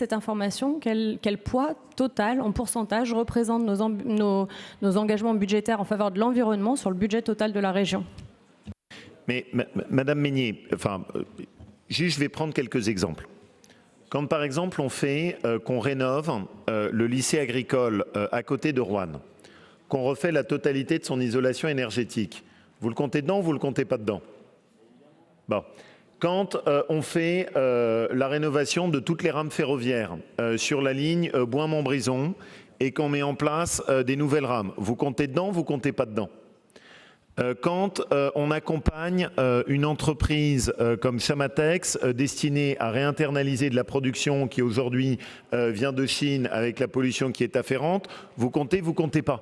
cette information, quel poids total, en pourcentage, représente nos engagements budgétaires en faveur de l'environnement sur le budget total de la région? Mais Madame Meignier, juste je vais prendre quelques exemples. Quand par exemple qu'on rénove le lycée agricole à côté de Roanne, qu'on refait la totalité de son isolation énergétique, vous le comptez dedans ou vous ne le comptez pas dedans? Bon. Quand on fait la rénovation de toutes les rames ferroviaires sur la ligne Boin-Montbrison et qu'on met en place des nouvelles rames, vous comptez dedans ou vous ne comptez pas dedans? Quand on accompagne une entreprise comme Chamatex destinée à réinternaliser de la production qui aujourd'hui vient de Chine avec la pollution qui est afférente, vous comptez pas?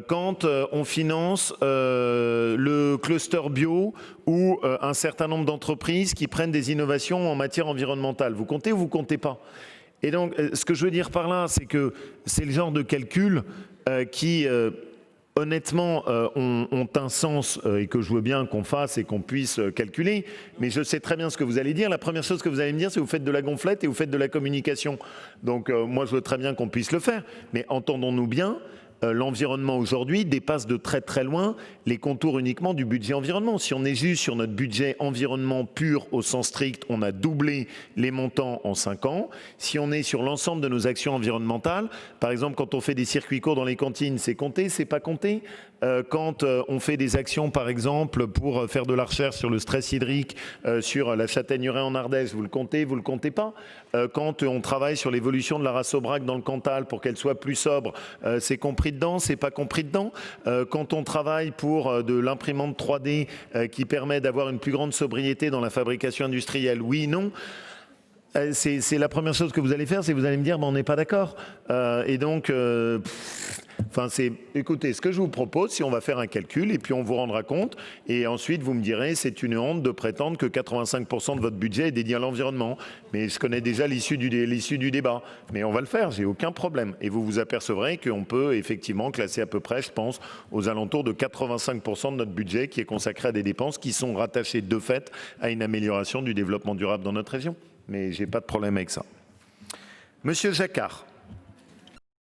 Quand on finance le cluster bio ou un certain nombre d'entreprises qui prennent des innovations en matière environnementale, vous comptez ou vous comptez pas? Et donc, ce que je veux dire par là, c'est que c'est le genre de calcul qui, honnêtement, ont un sens et que je veux bien qu'on fasse et qu'on puisse calculer. Mais je sais très bien ce que vous allez dire. La première chose que vous allez me dire, c'est que vous faites de la gonflette et vous faites de la communication. Donc, moi, je veux très bien qu'on puisse le faire. Mais entendons-nous bien, l'environnement aujourd'hui dépasse de très très loin les contours uniquement du budget environnement. Si on est juste sur notre budget environnement pur au sens strict, on a doublé les montants en 5 ans. Si on est sur l'ensemble de nos actions environnementales, par exemple quand on fait des circuits courts dans les cantines, c'est compté, c'est pas compté. Quand on fait des actions par exemple pour faire de la recherche sur le stress hydrique, sur la châtaigneraie en Ardèche, vous le comptez pas. Quand on travaille sur l'évolution de la race aubrac dans le Cantal pour qu'elle soit plus sobre, c'est compris dedans, c'est pas compris dedans. Quand on travaille pour de l'imprimante 3D qui permet d'avoir une plus grande sobriété dans la fabrication industrielle, oui, non. C'est la première chose que vous allez faire, c'est que vous allez me dire on n'est pas d'accord. Et donc, écoutez, ce que je vous propose, si on va faire un calcul et puis on vous rendra compte et ensuite vous me direz c'est une honte de prétendre que 85% de votre budget est dédié à l'environnement. Mais je connais déjà l'issue du débat. Mais on va le faire, j'ai aucun problème. Et vous vous apercevrez qu'on peut effectivement classer à peu près, je pense, aux alentours de 85% de notre budget qui est consacré à des dépenses qui sont rattachées de fait à une amélioration du développement durable dans notre région. Mais je n'ai pas de problème avec ça. Monsieur Jacquard.